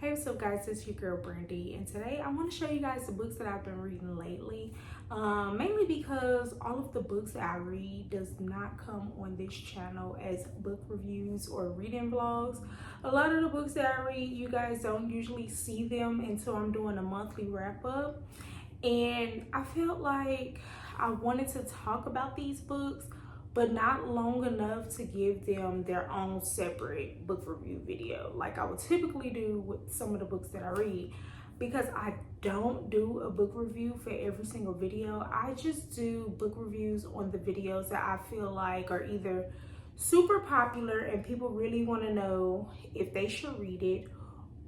Hey, what's up guys, it's your girl Brandy, and today I want to show you guys the books that I've been reading lately. Mainly because all of the books that I read does not come on this channel as book reviews or reading vlogs. A lot of the books that I read, you guys don't usually see them until I'm doing a monthly wrap up. And I felt like I wanted to talk about these books, but not long enough to give them their own separate book review video like I would typically do with some of the books that I read, because I don't do a book review for every single video. I just do book reviews on the videos that I feel like are either super popular and people really want to know if they should read it,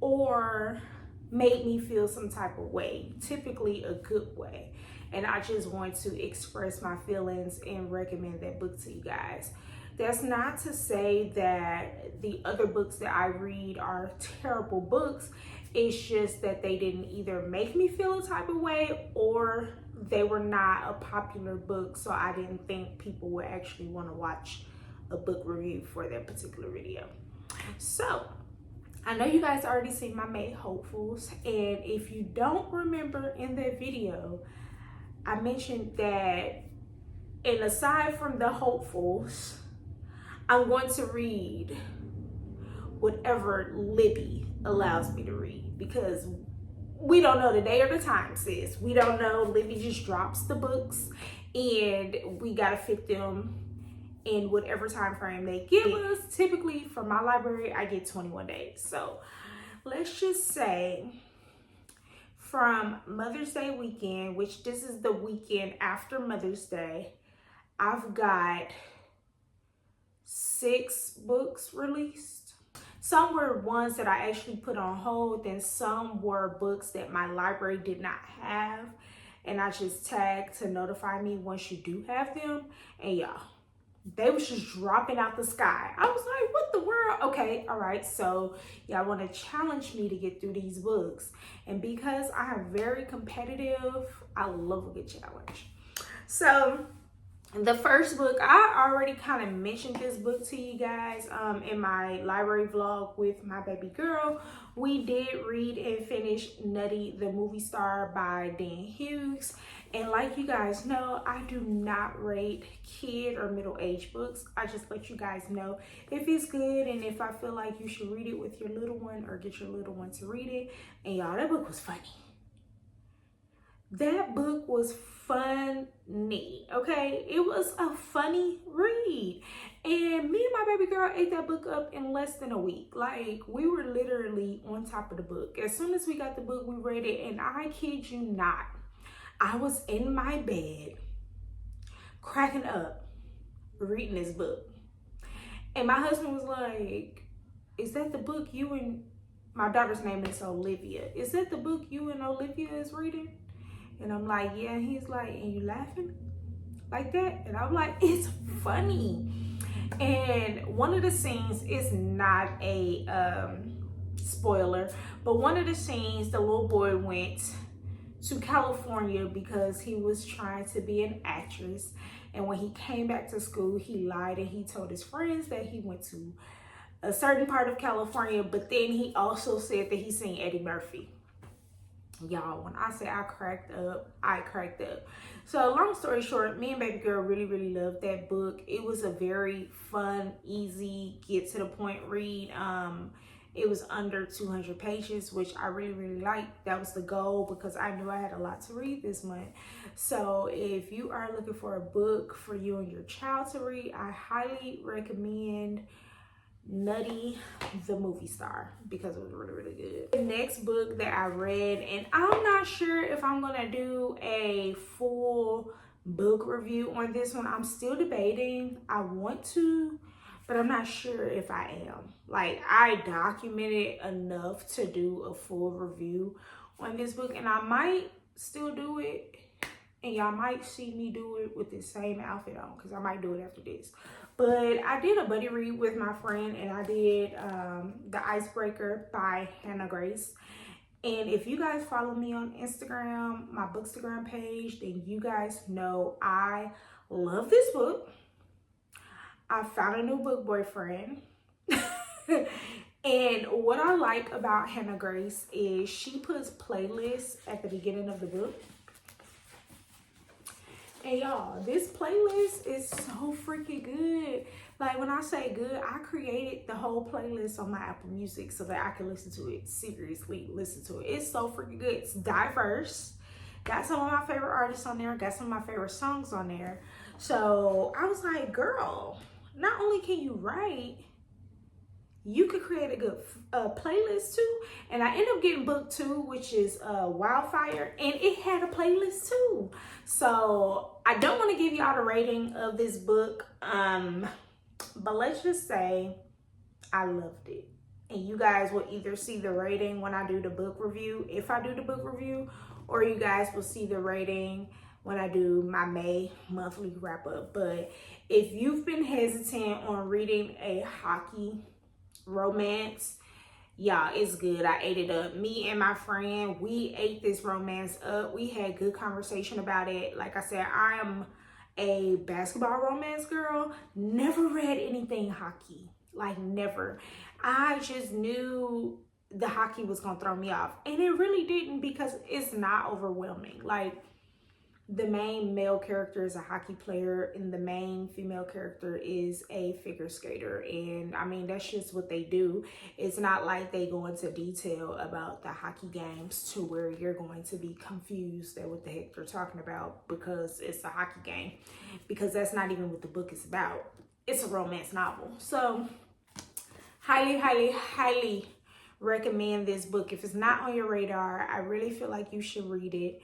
or made me feel some type of way, typically a good way, and I just want to express my feelings and recommend that book to you guys. That's not to say that the other books that I read are terrible books. It's just that they didn't either make me feel a type of way, or they were not a popular book, so I didn't think people would actually want to watch a book review for that particular video. So I know you guys already seen my May hopefuls, and if you don't remember in that video, I mentioned that, and aside from the hopefuls, I'm going to read whatever Libby allows me to read, because we don't know the day or the time, sis. We don't know. Libby just drops the books and we gotta fit them in whatever time frame they give us. Typically for my library, I get 21 days. So let's just say from Mother's Day weekend, which this is the weekend after Mother's Day, I've got 6 books released. Some were ones that I actually put on hold, and some were books that my library did not have, and I just tagged to notify me once you do have them. And y'all, they was just dropping out the sky. I was like, what the world? Okay, all right, so y'all want to challenge me to get through these books, and because I am very competitive, I love a good challenge. So the first book, I already kind of mentioned this book to you guys in my library vlog with my baby girl. We did read and finish Nutty the Movie Star by Dan Hughes. And like you guys know, I do not rate kid or middle-aged books. I just let you guys know if it's good and if I feel like you should read it with your little one or get your little one to read it. And y'all, that book was funny. That book was funny, okay? It was a funny read. And me and my baby girl ate that book up in less than a week. Like, we were literally on top of the book. As soon as we got the book, we read it, and I kid you not, I was in my bed cracking up reading this book. And my husband was like, is that the book you and, my daughter's name is Olivia, is that the book you and Olivia is reading? And I'm like, yeah. And he's like, and you laughing like that? And I'm like, it's funny. And one of the scenes is not a spoiler, but one of the scenes, the little boy went to California because he was trying to be an actress. And when he came back to school, he lied and he told his friends that he went to a certain part of California, but then he also said that he seen Eddie Murphy. Y'all, when I say I cracked up, I cracked up. So long story short, me and baby girl really loved that book. It was a very fun, easy, get to the point read. It was under 200 pages, which I really liked. That was the goal because I knew I had a lot to read this month. So if you are looking for a book for you and your child to read, I highly recommend Nutty the Movie Star because it was really good. The next book that I read, and I'm not sure if I'm gonna do a full book review on this one. I'm still debating. I want to, but I'm not sure if I am. Like, I documented enough to do a full review on this book, and I might still do it, and y'all might see me do it with the same outfit on, because I might do it after this. But I did a buddy read with my friend, and I did The Icebreaker by Hannah Grace. And if you guys follow me on Instagram, my Bookstagram page, then you guys know I love this book. I found a new book boyfriend. And what I like about Hannah Grace is she puts playlists at the beginning of the book. And y'all, this playlist is so freaking good. Like when I say good, I created the whole playlist on my Apple Music so that I can listen to it. Seriously, listen to it. It's so freaking good. It's diverse. Got some of my favorite artists on there. Got some of my favorite songs on there. So I was like, girl, not only can you write, you could create a good playlist too. And I ended up getting book 2, which is Wildfire, and it had a playlist too. So I don't want to give y'all the rating of this book, but let's just say I loved it. And you guys will either see the rating when I do the book review, if I do the book review, or you guys will see the rating when I do my May monthly wrap up. But if you've been hesitant on reading a hockey romance, y'all, it's good. I ate it up. Me and my friend, we ate this romance up. We had good conversation about it. Like I said, I am a basketball romance girl. Never read anything hockey. Like never. I just knew the hockey was gonna throw me off, and it really didn't, because it's not overwhelming. Like the main male character is a hockey player and the main female character is a figure skater. And I mean, that's just what they do. It's not like they go into detail about the hockey games to where you're going to be confused at what the heck they're talking about because it's a hockey game, because that's not even what the book is about. It's a romance novel. So highly, highly, highly recommend this book. If it's not on your radar, I really feel like you should read it.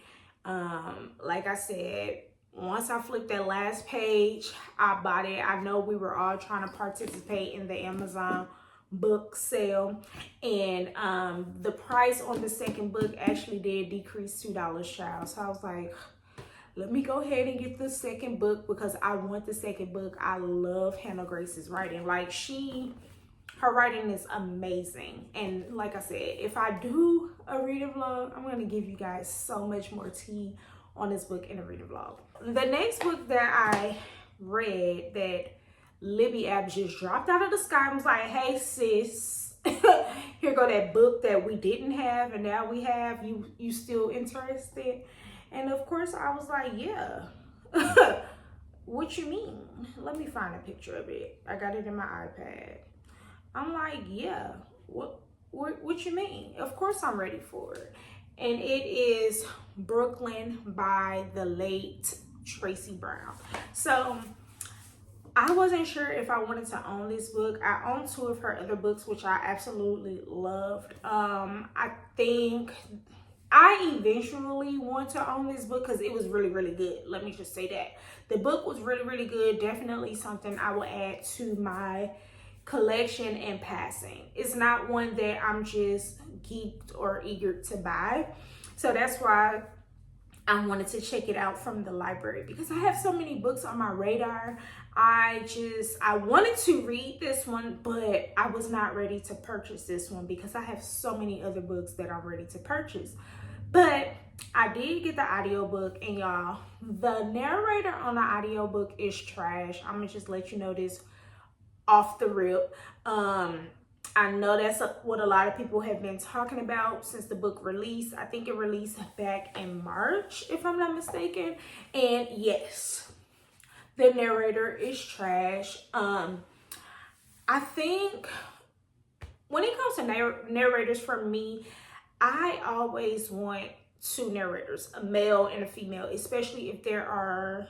Like I said, once I flipped that last page, I bought it. I know we were all trying to participate in the Amazon book sale, and the price on the second book actually did decrease $2, child. So I was like, let me go ahead and get the second book because I want the second book. I love Hannah Grace's writing. Like her writing is amazing. And like I said, if I do a reader vlog, I'm going to give you guys so much more tea on this book in a reader vlog. The next book that I read that Libby App just dropped out of the sky and was like, hey sis, here go that book that we didn't have and now we have. You still interested? And of course I was like, yeah. What you mean? Let me find a picture of it. I got it in my iPad. I'm like, yeah, what you mean? Of course I'm ready for it. And it is Brooklyn by the late Tracy Brown. So I wasn't sure if I wanted to own this book. I own 2 of her other books, which I absolutely loved. I think I eventually want to own this book because it was really, really good. Let me just say that. The book was really, really good. Definitely something I will add to my collection in passing. It's not one that I'm just geeked or eager to buy. So that's why I wanted to check it out from the library, because I have so many books on my radar. I wanted to read this one, but I was not ready to purchase this one because I have so many other books that I'm ready to purchase. But I did get the audiobook, and y'all, the narrator on the audiobook is trash. I'm gonna just let you know this off the rip. I know that's what a lot of people have been talking about since the book released. I think it released back in March, if I'm not mistaken. And yes, the narrator is trash. I think when it comes to narrators, for me, I always want 2 narrators, a male and a female, especially if there are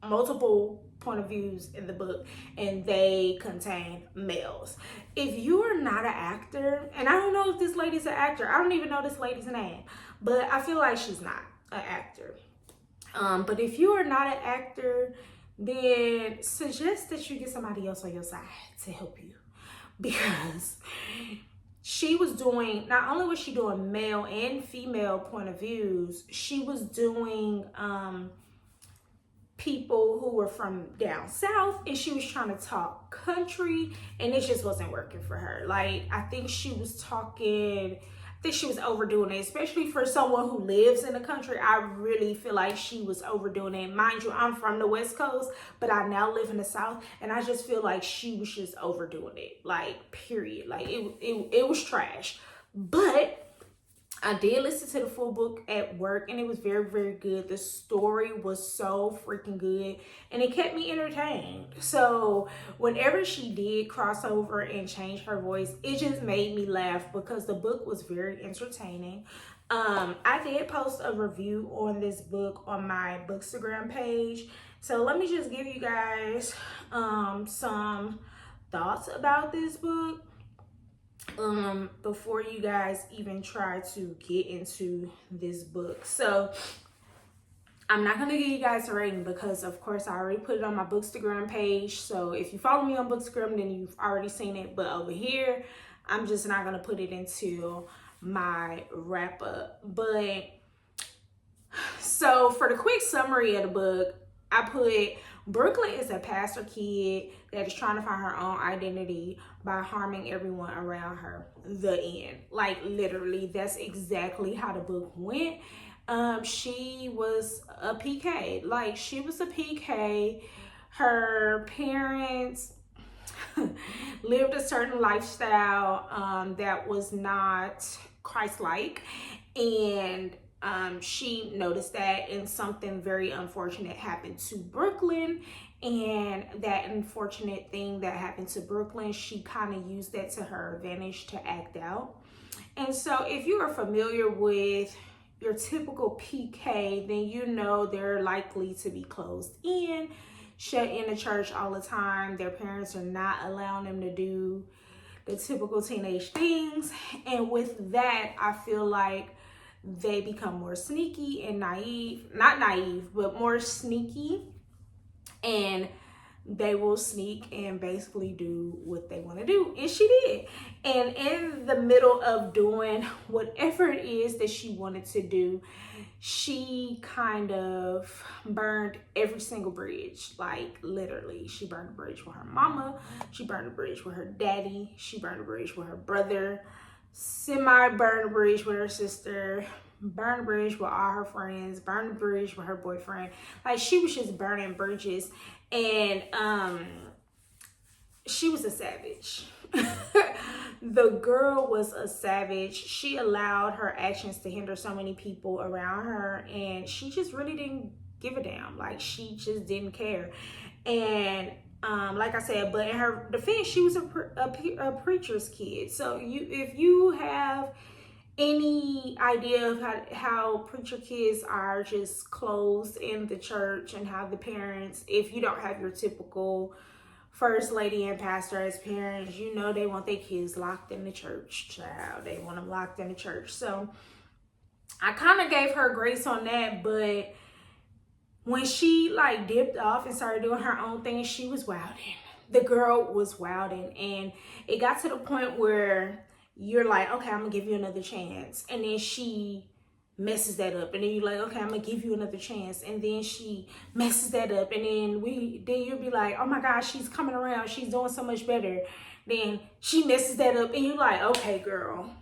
multiple point of views in the book and they contain males. If you are not an actor, and I don't know if this lady's an actor, I don't even know this lady's name, but I feel like she's not an actor. But if you are not an actor, then suggest that you get somebody else on your side to help you, because she was doing, not only was she doing male and female point of views, she was doing people who were from down south, and she was trying to talk country, and it just wasn't working for her. Like, I think she was talking, think she was overdoing it, especially for someone who lives in the country. I really feel like she was overdoing it. Mind you, I'm from the West Coast, but I now live in the South, and I just feel like she was just overdoing it. Like, period. Like, it was trash. But I did listen to the full book at work, and it was very, very good. The story was so freaking good, and it kept me entertained. So whenever she did cross over and change her voice, it just made me laugh because the book was very entertaining. I did post a review on this book on my Bookstagram page. So let me just give you guys some thoughts about this book before you guys even try to get into this book. So I'm not gonna give you guys a rating because of course I already put it on my Bookstagram page. So if you follow me on Bookstagram, then you've already seen it. But over here, I'm just not gonna put it into my wrap up. But so for the quick summary of the book, I put Brooklyn is a pastor kid that is trying to find her own identity by harming everyone around her. The end. Like, literally, that's exactly how the book went. She was a PK. Like, she was a PK. Her parents lived a certain lifestyle that was not Christ-like, and she noticed that, and something very unfortunate happened to Brooklyn. And that unfortunate thing that happened to Brooklyn, she kind of used that to her advantage to act out. And so if you are familiar with your typical PK, then you know they're likely to be closed in, shut in the church all the time. Their parents are not allowing them to do the typical teenage things. And with that, I feel like they become more sneaky and naive. Not naive, but more sneaky. And they will sneak and basically do what they want to do. And she did. And in the middle of doing whatever it is that she wanted to do, she kind of burned every single bridge. Like, literally, she burned a bridge with her mama. She burned a bridge with her daddy. She burned a bridge with her brother. Burned a bridge with her sister. Burned a bridge with all her friends. Burned a bridge with her boyfriend. Like, she was just burning bridges. And she was a savage. The girl was a savage. She allowed her actions to hinder so many people around her, and she just really didn't give a damn. Like, she just didn't care. And like I said, but in her defense, she was a preacher's kid. So if you have any idea of how preacher kids are just closed in the church, and how the parents, if you don't have your typical first lady and pastor as parents, you know they want their kids locked in the church, child. They want them locked in the church. So I kind of gave her grace on that, but when she like dipped off and started doing her own thing, she was wilding. The girl was wilding, and it got to the point where you're like, okay, I'm gonna give you another chance, and then she messes that up, and then you're like, okay, I'm gonna give you another chance, and then she messes that up, and then you'll be like, oh my gosh, she's coming around, she's doing so much better. Then she messes that up, and you're like, okay, girl,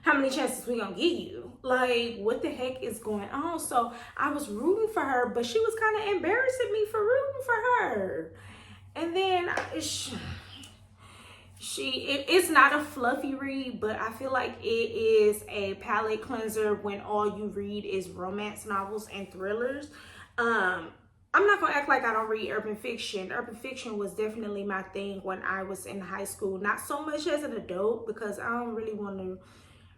how many chances we gonna give you? Like, what the heck is going on? So I was rooting for her, but she was kind of embarrassing me for rooting for her. And then it's not a fluffy read, but I feel like it is a palate cleanser when all you read is romance novels and thrillers. I'm not gonna act like I don't read urban fiction. Urban fiction was definitely my thing when I was in high school. Not so much as an adult, because I don't really want to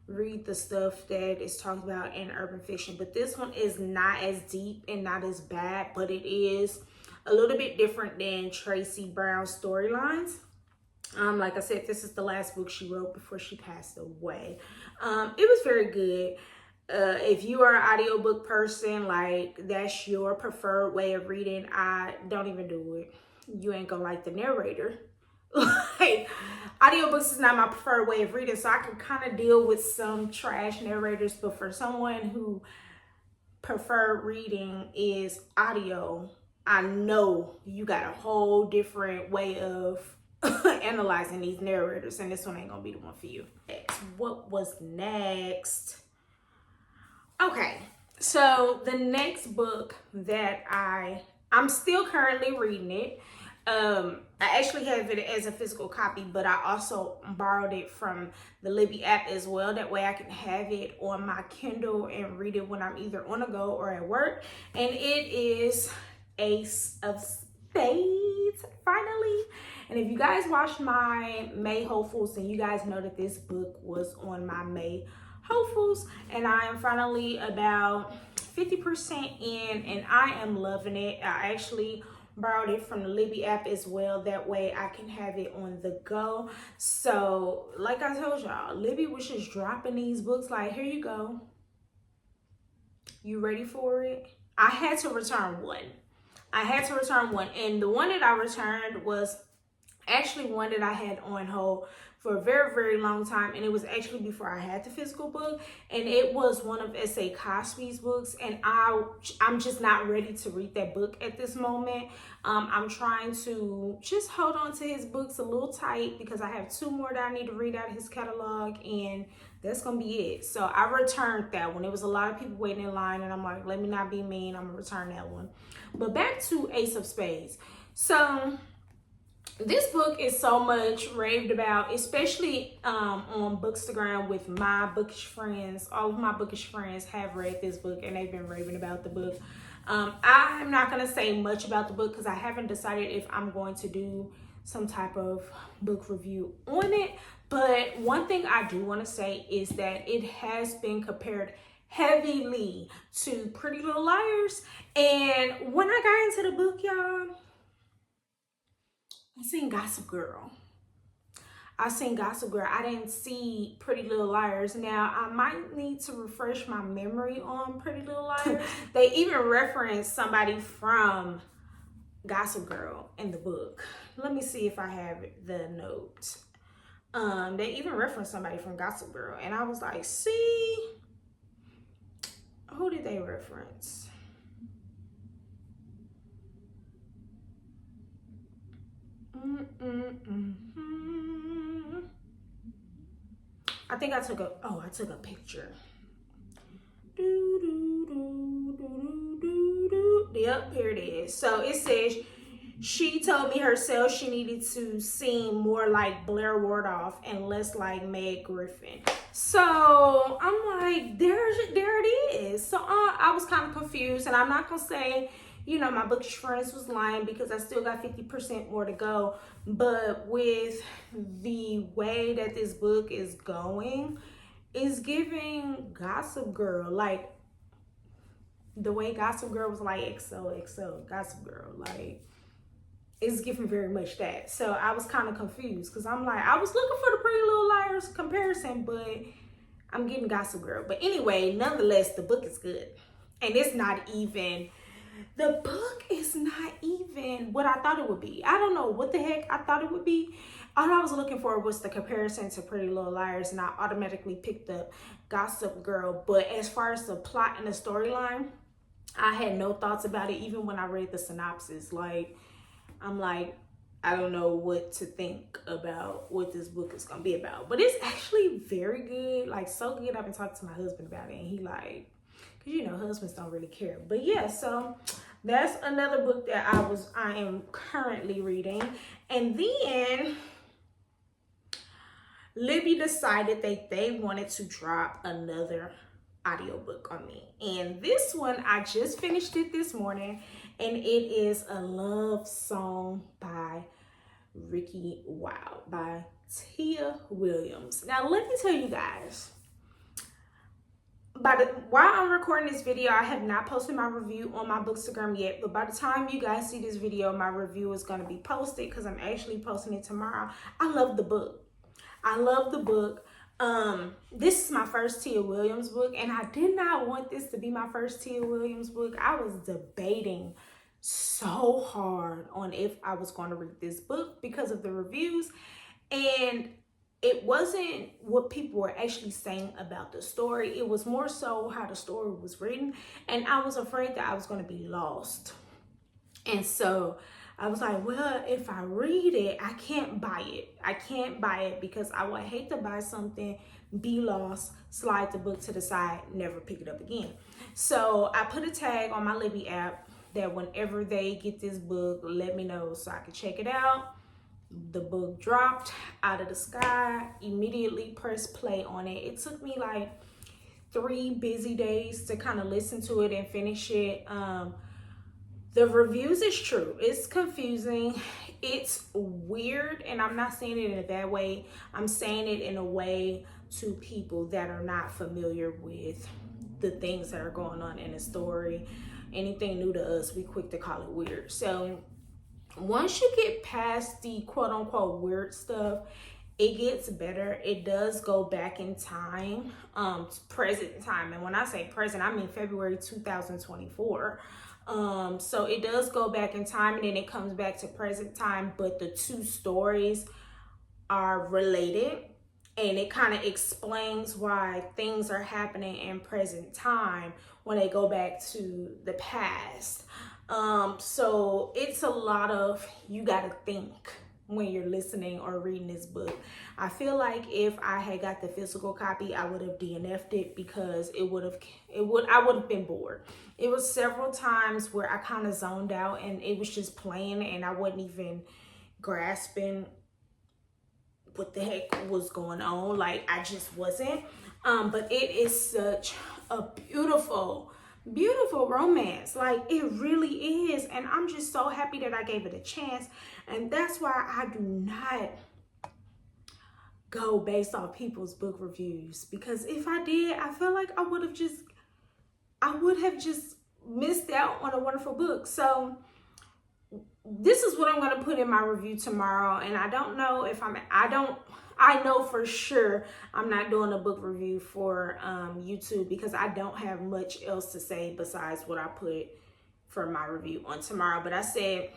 read the stuff that is talked about in urban fiction. But this one is not as deep and not as bad, but it is a little bit different than Tracy Brown's storylines. Like I said, this is the last book she wrote before she passed away. It was very good. If you are an audiobook person, like that's your preferred way of reading, I don't even do it. You ain't gonna like the narrator. Like, audiobooks is not my preferred way of reading, so I can kind of deal with some trash narrators, but for someone who preferred reading is audio, I know you got a whole different way of analyzing these narrators, and this one ain't gonna be the one for you. What was next? Okay, so the next book that I'm still currently reading it. I actually have it as a physical copy, but I also borrowed it from the Libby app as well. That way I can have it on my Kindle and read it when I'm either on the go or at work. And it is Ace of Spades, finally. And if you guys watched my May hopefuls, then you guys know that this book was on my May hopefuls, and I am finally about 50% in, and I am loving it. I actually borrowed it from the Libby app as well. That way I can have it on the go. So like I told y'all, Libby was just dropping these books like, here you go. You ready for it? I had to return one. And the one that I returned was actually one that I had on hold for a very, very long time, and it was actually before I had the physical book, and it was one of S.A. Cosby's books, and I'm just not ready to read that book at this moment. I'm trying to just hold on to his books a little tight because I have 2 more that I need to read out of his catalog, and that's gonna be it. So I returned that one. There was a lot of people waiting in line, and I'm like, let me not be mean, I'm gonna return that one. But back to Ace of Spades. So this book is so much raved about, especially on Bookstagram with my bookish friends. All of my bookish friends have read this book and they've been raving about the book. I'm not going to say much about the book because I haven't decided if I'm going to do some type of book review on it. But one thing I do want to say is that it has been compared heavily to Pretty Little Liars. And when I got into the book, y'all, I seen Gossip Girl. I didn't see Pretty Little Liars. Now, I might need to refresh my memory on Pretty Little Liars. They even reference somebody from Gossip Girl in the book. Let me see if I have the note. They even reference somebody from Gossip Girl. And I was like, see? Who did they reference? I think I took a picture. Yep, here it is. So it says, she told me herself she needed to seem more like Blair Wardolph and less like Meg Griffin. So I'm like, there it is. So I was kind of confused, and I'm not gonna say, you know, my bookish friends was lying because I still got 50% more to go. But with the way that this book is going, it's giving Gossip Girl, like the way Gossip Girl was like XOXO, Gossip Girl, like it's giving very much that. So I was kind of confused because I'm like, I was looking for the Pretty Little Liars comparison, but I'm getting Gossip Girl. But anyway, nonetheless, the book is good. And it's not even, the book is not even what I thought it would be. I don't know what the heck I thought it would be. All I was looking for was the comparison to Pretty Little Liars, and I automatically picked up Gossip Girl. But as far as the plot and the storyline, I had no thoughts about it even when I read the synopsis. Like, I'm like, I don't know what to think about what this book is gonna be about. But it's actually very good, like so good. I've been talking to my husband about it, and he like, because you know, husbands don't really care. But yeah, so that's another book that I am currently reading. And then Libby decided that they wanted to drop another audiobook on me. And this one, I just finished it this morning, and it is A Love Song by Ricky Wild by Tia Williams. Now, let me tell you guys, while I'm recording this video, I have not posted my review on my Bookstagram yet, but by the time you guys see this video, my review is going to be posted because I'm actually posting it tomorrow. I love the book. This is my first Tia Williams book, and I did not want this to be my first Tia Williams book. I was debating so hard on if I was going to read this book because of the reviews, and it wasn't what people were actually saying about the story. It was more so how the story was written, and I was afraid that I was going to be lost. And so I was like, well, if I read it, I can't buy it. I can't buy it because I would hate to buy something, be lost, slide the book to the side, never pick it up again. So I put a tag on my Libby app that whenever they get this book, let me know so I can check it out. The book dropped out of the sky, immediately pressed play on it. It took me like 3 busy days to kind of listen to it and finish it. The reviews is true. It's confusing. It's weird, and I'm not saying it in a bad way. I'm saying it in a way to people that are not familiar with the things that are going on in the story. Anything new to us, we quick to call it weird. So once you get past the quote unquote weird stuff, it gets better. It does go back in time, present time. And when I say present, I mean February 2024. So it does go back in time and then it comes back to present time, but the two stories are related, and it kind of explains why things are happening in present time when they go back to the past. So it's a lot of, you got to think when you're listening or reading this book. I feel like if I had got the physical copy, I would have DNF'd it because I would have been bored. It was several times where I kind of zoned out and it was just playing and I wasn't even grasping what the heck was going on. Like, I just wasn't. But it is such a beautiful romance. Like, it really is. And I'm just so happy that I gave it a chance. And that's why I do not go based off people's book reviews, because if I did, I feel like I would have just missed out on a wonderful book. So this is what I'm going to put in my review tomorrow. And I don't know if I know for sure I'm not doing a book review for YouTube, because I don't have much else to say besides what I put for my review on tomorrow. But I said,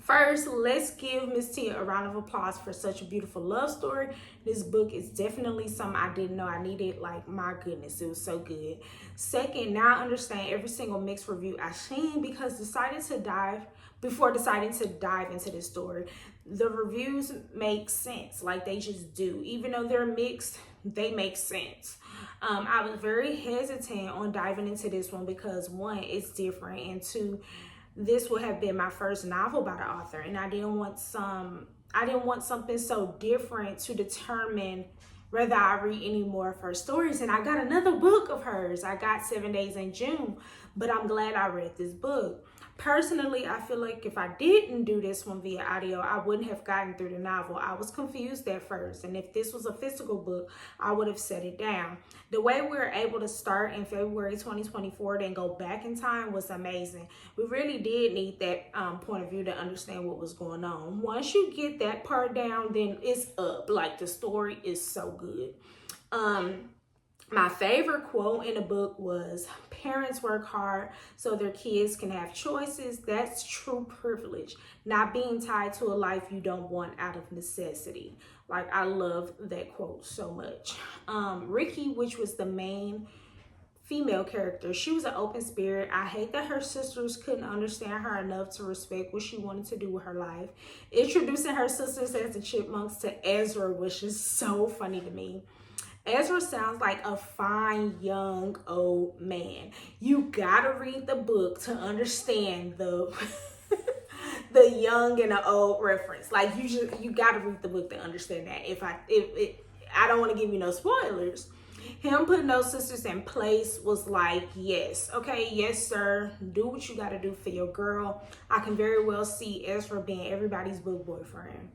first, let's give Miss Tia a round of applause for such a beautiful love story. This book is definitely something I didn't know I needed. Like, my goodness, it was so good. Second, now I understand every single mixed review I've seen, because before deciding to dive into this story, the reviews make sense. Like, they just do. Even though they're mixed, they make sense. I was very hesitant on diving into this one because, one, it's different, and two, this would have been my first novel by the author, and I didn't want something so different to determine whether I read any more of her stories. And I got another book of hers. I got 7 Days in June, but I'm glad I read this book. Personally, I feel like if I didn't do this one via audio, I wouldn't have gotten through the novel. I was confused at first, and if this was a physical book, I would have set it down. The way we were able to start in February 2024, then go back in time, was amazing. We really did need that point of view to understand what was going on. Once you get that part down, then it's up. Like, the story is so good. My favorite quote in the book was, "Parents work hard so their kids can have choices. That's true privilege. Not being tied to a life you don't want out of necessity." Like, I love that quote so much. Ricky, which was the main female character, she was an open spirit. I hate that her sisters couldn't understand her enough to respect what she wanted to do with her life. Introducing her sisters as the chipmunks to Ezra was just so funny to me. Ezra sounds like a fine young old man. You gotta read the book to understand the the young and the old reference. Like, you gotta read the book to understand that. I don't want to give you no spoilers. Him putting those sisters in place was like, yes, okay, yes sir, do what you gotta do for your girl. I can very well see Ezra being everybody's book boyfriend.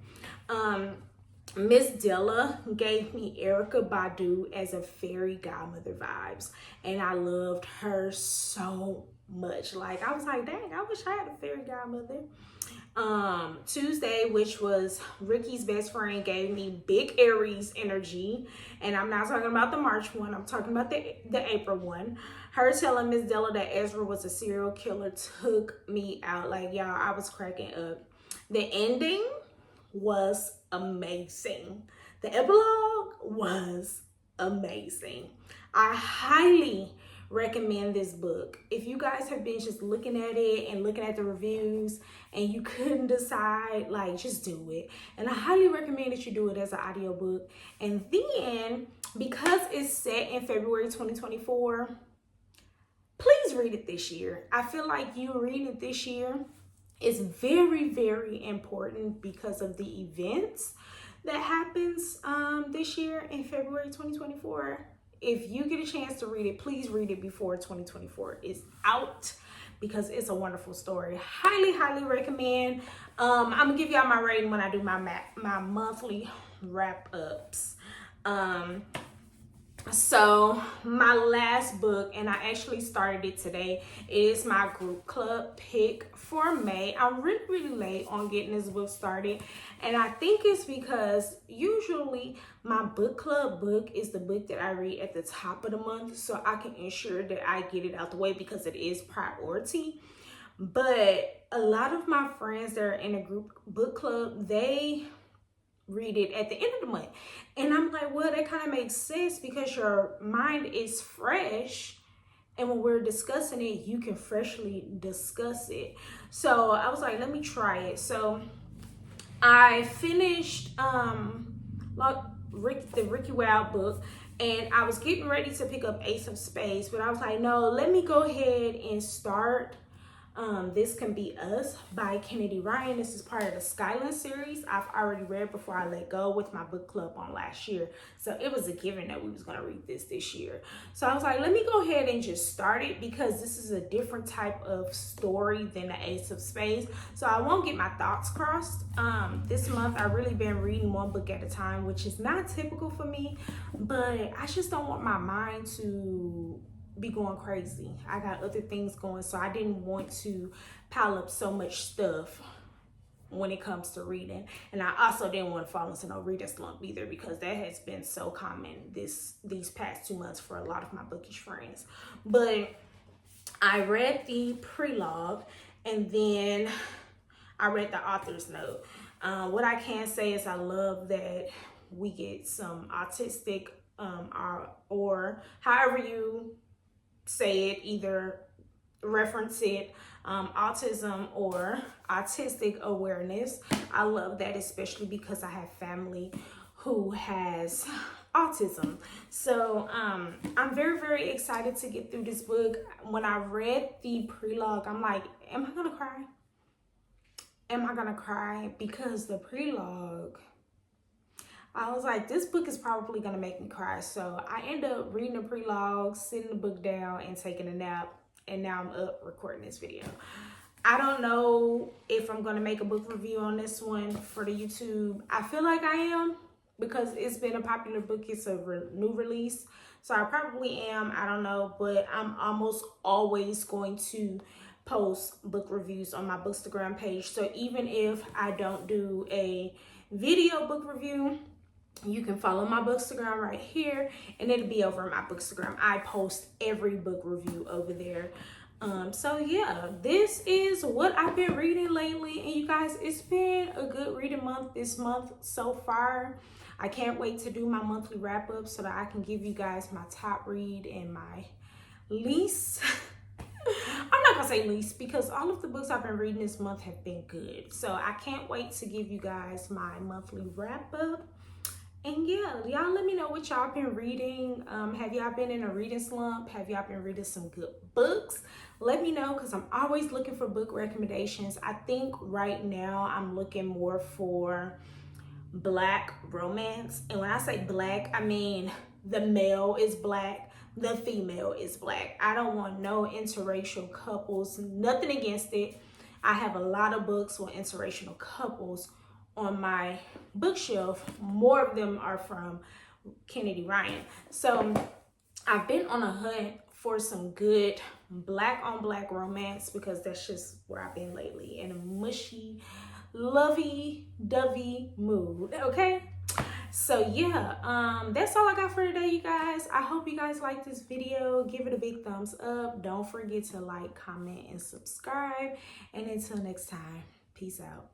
Miss Della gave me Erykah Badu as a fairy godmother vibes, and I loved her so much. Like, I was like, dang, I wish I had a fairy godmother. Tuesday, which was Ricky's best friend, gave me big Aries energy, and I'm not talking about the March one, I'm talking about the April one. Her telling Miss Della that Ezra was a serial killer took me out. Like, y'all, I was cracking up. The ending was amazing. The epilogue was amazing. I highly recommend this book. If you guys have been just looking at it and looking at the reviews and you couldn't decide, like, just do it. And I highly recommend that you do it as an audiobook. And then, because it's set in February 2024, please read it this year. I feel like you reading it this year is very, very important because of the events that happens this year in February 2024. If you get a chance to read it, please read it before 2024 is out because it's a wonderful story. Highly, highly recommend. I'm gonna give y'all my rating when I do my monthly wrap ups. So my last book, and I actually started it today, is my group club pick for May. I'm really, really late on getting this book started, and I think it's because usually my book club book is the book that I read at the top of the month, so I can ensure that I get it out the way because it is priority. But a lot of my friends that are in a group book club, they read it at the end of the month. And I'm like, well, that kind of makes sense because your mind is fresh. And when we're discussing it, you can freshly discuss it. So I was like, let me try it. So I finished the Ricky Wilde book, and I was getting ready to pick up Ace of Spades, but I was like, no, let me go ahead and start This Can Be Us by Kennedy Ryan. This is part of the Skyland series. I've already read Before I Let Go with my book club on last year. So it was a given that we was going to read this year. So I was like, let me go ahead and just start it because this is a different type of story than the Ace of Spades. So I won't get my thoughts crossed. This month I've really been reading one book at a time, which is not typical for me, but I just don't want my mind to be going crazy. I got other things going, so I didn't want to pile up so much stuff when it comes to reading. And I also didn't want to fall into no reader slump either because that has been so common these past 2 months for a lot of my bookish friends. But I read the prelogue and then I read the author's note. What I can say is I love that we get some autistic or however you say it, either reference it, autism or autistic awareness. I love that, especially because I have family who has autism. So I'm very, very excited to get through this book. When I read the prelogue, I'm like, am I gonna cry? Am I gonna cry? Because the prelogue, I was like, this book is probably gonna make me cry. So I end up reading the prelogue, sitting the book down, and taking a nap. And now I'm up recording this video. I don't know if I'm gonna make a book review on this one for the YouTube. I feel like I am because it's been a popular book. It's a new release. So I probably am, I don't know. But I'm almost always going to post book reviews on my Bookstagram page. So even if I don't do a video book review, you can follow my Bookstagram right here and it'll be over my Bookstagram. I post every book review over there. So yeah, this is what I've been reading lately. And you guys, it's been a good reading month this month so far. I can't wait to do my monthly wrap up so that I can give you guys my top read and my least. I'm not gonna say least because all of the books I've been reading this month have been good. So I can't wait to give you guys my monthly wrap up. And yeah, y'all let me know what y'all been reading. Have y'all been in a reading slump? Have y'all been reading some good books? Let me know because I'm always looking for book recommendations. I think right now I'm looking more for Black romance. And when I say Black, I mean the male is Black, the female is Black. I don't want no interracial couples, nothing against it. I have a lot of books with interracial couples on my bookshelf. More of them are from Kennedy Ryan. So I've been on a hunt for some good Black on Black romance because that's just where I've been lately, in a mushy, lovey-dovey mood, okay? So yeah, that's all I got for today, you guys. I hope you guys like this video. Give it a big thumbs up. Don't forget to like, comment, and subscribe. And until next time, peace out.